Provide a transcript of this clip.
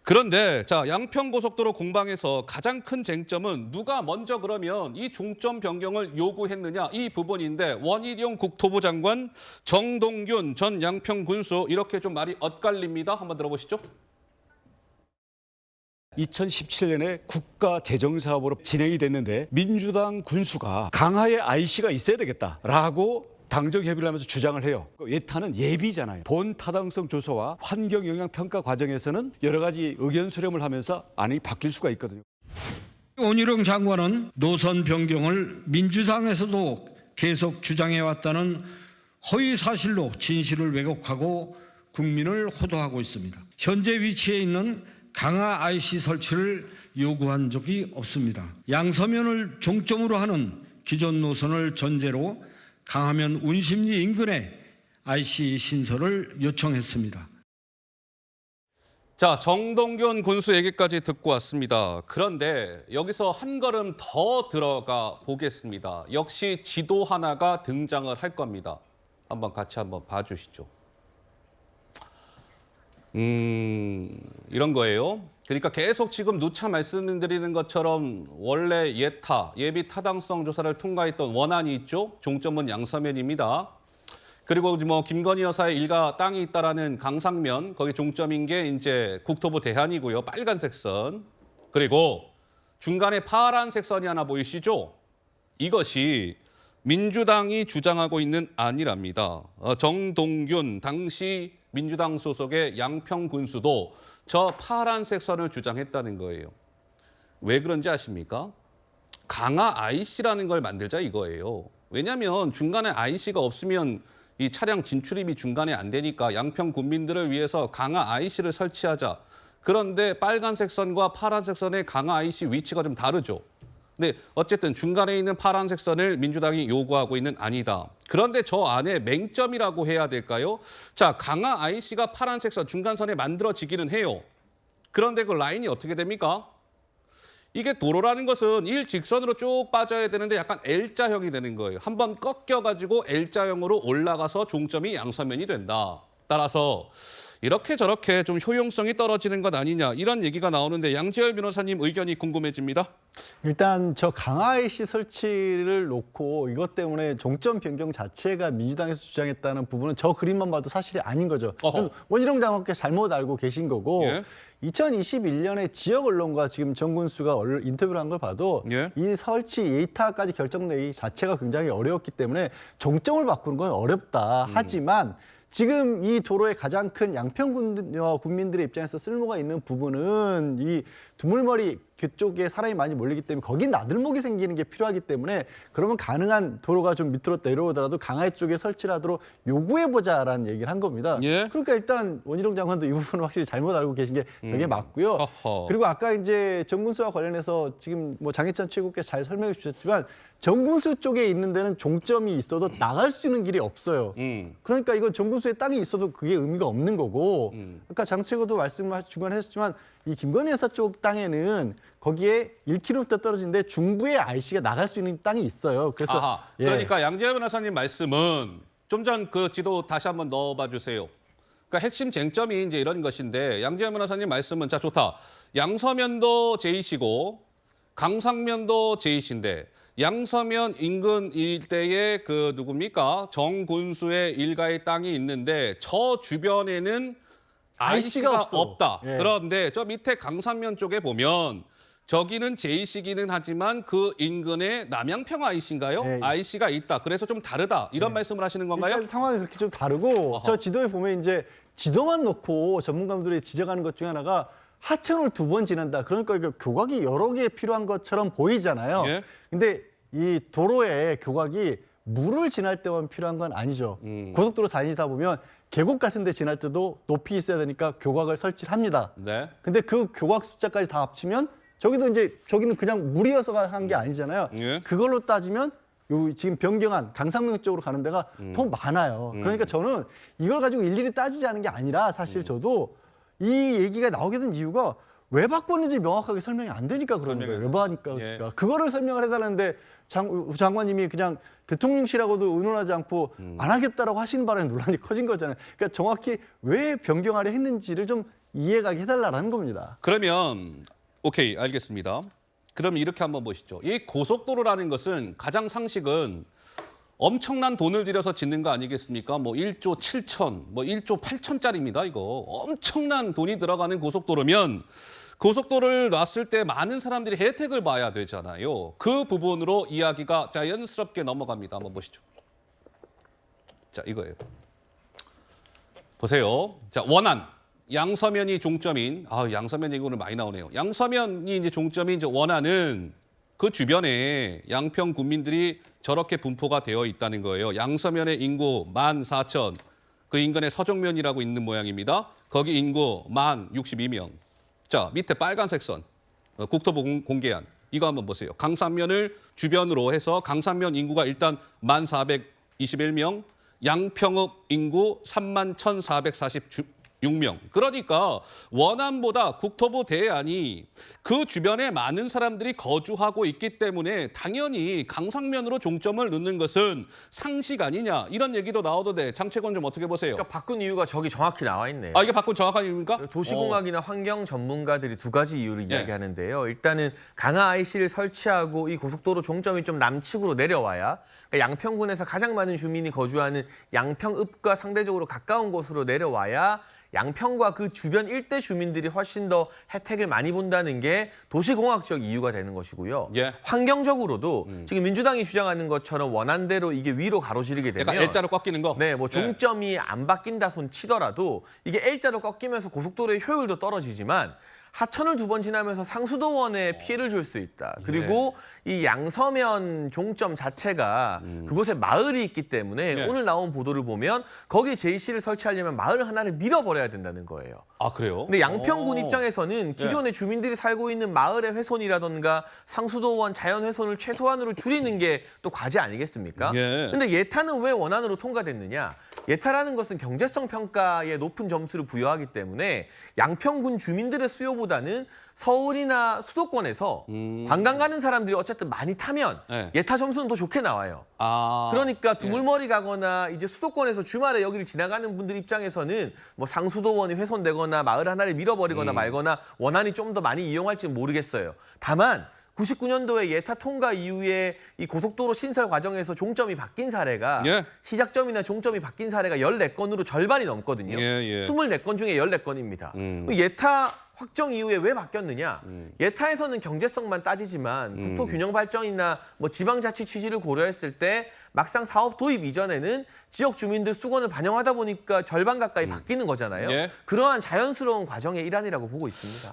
그런데 자, 양평고속도로 공방에서 가장 큰 쟁점은 누가 먼저 그러면 이 종점 변경을 요구했느냐 이 부분인데 원희룡 국토부 장관, 정동균 전 양평군수 이렇게 좀 말이 엇갈립니다. 한번 들어보시죠. 2017년에 국가 재정 사업으로 진행이 됐는데 민주당 군수가 강하의 IC가 있어야 되겠다라고 당정 협의를 하면서 주장을 해요. 예타는 예비잖아요. 본 타당성 조사와 환경 영향 평가 과정에서는 여러 가지 의견 수렴을 하면서 안이 바뀔 수가 있거든요. 원희룡 장관은 노선 변경을 민주당에서도 계속 주장해왔다는 허위 사실로 진실을 왜곡하고 국민을 호도하고 있습니다. 현재 위치에 있는 강화 IC 설치를 요구한 적이 없습니다. 양서면을 종점으로 하는 기존 노선을 전제로 강화면 운심리 인근에 IC 신설을 요청했습니다. 자, 정동균 군수 얘기까지 듣고 왔습니다. 그런데 여기서 한 걸음 더 들어가 보겠습니다. 역시 지도 하나가 등장을 할 겁니다. 한번 같이 한번 봐주시죠. 이런 거예요. 그러니까 계속 지금 누차 말씀드리는 것처럼 원래 예비 타당성 조사를 통과했던 원안이 있죠. 종점은 양서면입니다. 그리고 뭐 김건희 여사의 일가 땅이 있다라는 강상면 거기 종점인 게 이제 국토부 대안이고요. 빨간색 선. 그리고 중간에 파란색 선이 하나 보이시죠? 이것이 민주당이 주장하고 있는 안이랍니다. 정동균 당시 민주당 소속의 양평군수도 저 파란색 선을 주장했다는 거예요. 왜 그런지 아십니까? 강화 IC라는 걸 만들자 이거예요. 왜냐하면 중간에 IC가 없으면 이 차량 진출입이 중간에 안 되니까 양평 군민들을 위해서 강화 IC를 설치하자. 그런데 빨간색 선과 파란색 선의 강화 IC 위치가 좀 다르죠. 근데 어쨌든 중간에 있는 파란색 선을 민주당이 요구하고 있는 안이다. 그런데 저 안에 맹점이라고 해야 될까요? 자, 강화 IC가 파란색 선, 중간선에 만들어지기는 해요. 그런데 그 라인이 어떻게 됩니까? 이게 도로라는 것은 일직선으로 쭉 빠져야 되는데 약간 L자형이 되는 거예요. 한번 꺾여가지고 L자형으로 올라가서 종점이 양서면이 된다. 따라서 이렇게 저렇게 좀 효용성이 떨어지는 것 아니냐 이런 얘기가 나오는데 양지열 변호사님 의견이 궁금해집니다. 일단 저 강화 IC 설치를 놓고 이것 때문에 종점 변경 자체가 민주당에서 주장했다는 부분은 저 그림만 봐도 사실이 아닌 거죠. 원희룡 장관께서 잘못 알고 계신 거고 예. 2021년에 지역 언론과 지금 정 군수가 인터뷰를 한 걸 봐도 예. 이 설치 예타까지 결정되기 자체가 굉장히 어려웠기 때문에 종점을 바꾸는 건 어렵다. 하지만 지금 이 도로의 가장 큰 양평 군민들의 입장에서 쓸모가 있는 부분은 이 두물머리 그쪽에 사람이 많이 몰리기 때문에 거긴 나들목이 생기는 게 필요하기 때문에 그러면 가능한 도로가 좀 밑으로 내려오더라도 강화해 쪽에 설치를 하도록 요구해보자라는 얘기를 한 겁니다. 예. 그러니까 일단 원희룡 장관도 이 부분은 확실히 잘못 알고 계신 게 저게 맞고요. 어허. 그리고 아까 이제 정군수와 관련해서 지금 뭐 장해찬 최고께서 잘 설명해 주셨지만 정군수 쪽에 있는 데는 종점이 있어도 나갈 수 있는 길이 없어요. 그러니까 이건 정군수의 땅이 있어도 그게 의미가 없는 거고 아까 장 최고도 말씀을 중간에 하셨지만 이 김건희 여사 쪽 땅에는 거기에 1km 떨어진데 중부에 IC가 나갈 수 있는 땅이 있어요. 그래서 아하, 그러니까 양지열 변호사님 말씀은 좀 전 그 지도 다시 한번 넣어봐 주세요. 그러니까 핵심 쟁점이 이제 이런 것인데 양지열 변호사님 말씀은 자 좋다. 양서면도 제이시고 강상면도 제이신데 양서면 인근 일대에 그 누굽니까? 정군수의 일가의 땅이 있는데 저 주변에는 IC가 없다. 예. 그런데 저 밑에 강산면 쪽에 보면 저기는 제이시기는 하지만 그 인근에 남양평 IC인가요? 예. IC가 있다. 그래서 좀 다르다. 이런 말씀을 하시는 건가요? 일단 상황이 그렇게 좀 다르고 저 지도에 보면 이제 지도만 놓고 전문가들이 지적하는 것 중에 하나가 하천을 2번 지난다. 그러니까 이거 교각이 여러 개 필요한 것처럼 보이잖아요. 예. 근데 이 도로에 교각이 물을 지날 때만 필요한 건 아니죠. 고속도로 다니다 보면 계곡 같은 데 지날 때도 높이 있어야 되니까 교각을 설치를 합니다. 네. 근데 그 교각 숫자까지 다 합치면 저기는 그냥 물이어서 한 게 아니잖아요. 예. 그걸로 따지면 요 지금 변경한 강상명 쪽으로 가는 데가 더 많아요. 그러니까 저는 이걸 가지고 일일이 따지지 않은 게 아니라 사실 저도 이 얘기가 나오게 된 이유가 왜 바꿨는지 명확하게 설명이 안 되니까 그러는 거예요. 왜 바꾸니까. 예. 그거를 설명을 해달라는데 장관님이 그냥 대통령실하고도 의논하지 않고 안 하겠다라고 하시는 바람에 논란이 커진 거잖아요. 그러니까 정확히 왜 변경하려 했는지를 좀 이해가게 해달라는 겁니다. 그러면 오케이, 알겠습니다. 그럼 이렇게 한번 보시죠. 이 고속도로라는 것은 가장 상식은 엄청난 돈을 들여서 짓는 거 아니겠습니까? 뭐 1조 7천, 뭐 1조 8천짜리입니다. 이거 엄청난 돈이 들어가는 고속도로면 고속도로를 놨을 때 많은 사람들이 혜택을 봐야 되잖아요. 그 부분으로 이야기가 자연스럽게 넘어갑니다. 한번 보시죠. 자, 이거예요. 보세요. 자, 원안. 양서면이 종점인, 양서면 얘기 오늘 많이 나오네요. 양서면이 이제 종점인 이제 원안은 그 주변에 양평 군민들이 저렇게 분포가 되어 있다는 거예요. 양서면의 인구 14,000, 그 인근에 서정면이라고 있는 모양입니다. 거기 인구 1062명. 자, 밑에 빨간색 선, 국토부 공개한 이거 한번 보세요. 강산면을 주변으로 해서 강산면 인구가 일단 1421명, 양평읍 인구 31,446명. 그러니까 원안보다 국토부 대안이 그 주변에 많은 사람들이 거주하고 있기 때문에 당연히 강상면으로 종점을 넣는 것은 상식 아니냐 이런 얘기도 나와도 돼. 장채건 좀 어떻게 보세요? 그러니까 바꾼 이유가 저기 정확히 나와 있네요. 이게 바꾼 정확한 이유입니까? 도시공학이나 환경 전문가들이 두 가지 이유를 이야기하는데요. 일단은 강화 IC를 설치하고 이 고속도로 종점이 좀 남측으로 내려와야 그러니까 양평군에서 가장 많은 주민이 거주하는 양평읍과 상대적으로 가까운 곳으로 내려와야 양평과 그 주변 일대 주민들이 훨씬 더 혜택을 많이 본다는 게 도시공학적 이유가 되는 것이고요. 예. 환경적으로도 지금 민주당이 주장하는 것처럼 원안대로 이게 위로 가로지르게 되면 약간 L자로 꺾이는 거? 네, 뭐 종점이 안 바뀐다 손 치더라도 이게 L자로 꺾이면서 고속도로의 효율도 떨어지지만 하천을 두 번 지나면서 상수도원에 피해를 줄 수 있다. 그리고 이 양서면 종점 자체가 그곳에 마을이 있기 때문에 오늘 나온 보도를 보면 거기에 JC를 설치하려면 마을 하나를 밀어버려야 된다는 거예요. 아, 그래요? 근데 양평군 입장에서는 기존에 주민들이 살고 있는 마을의 훼손이라던가 상수도원 자연 훼손을 최소한으로 줄이는 게 또 과제 아니겠습니까? 예. 근데 예타는 왜 원안으로 통과됐느냐? 예타라는 것은 경제성 평가에 높은 점수를 부여하기 때문에 양평군 주민들의 수요보다는 서울이나 수도권에서 관광 가는 사람들이 어쨌든 많이 타면 예타 점수는 더 좋게 나와요. 그러니까 두물머리 가거나 이제 수도권에서 주말에 여기를 지나가는 분들 입장에서는 뭐 상수도원이 훼손되거나 마을 하나를 밀어버리거나 말거나 원안이 좀 더 많이 이용할지는 모르겠어요. 다만 99년도에 예타 통과 이후에 이 고속도로 신설 과정에서 종점이 바뀐 사례가 시작점이나 종점이 바뀐 사례가 14건으로 절반이 넘거든요. 24건 중에 14건입니다. 예타 확정 이후에 왜 바뀌었느냐? 예타에서는 경제성만 따지지만 국토 균형 발전이나 뭐 지방자치 취지를 고려했을 때 막상 사업 도입 이전에는 지역 주민들 수건을 반영하다 보니까 절반 가까이 바뀌는 거잖아요. 그러한 자연스러운 과정의 일환이라고 보고 있습니다.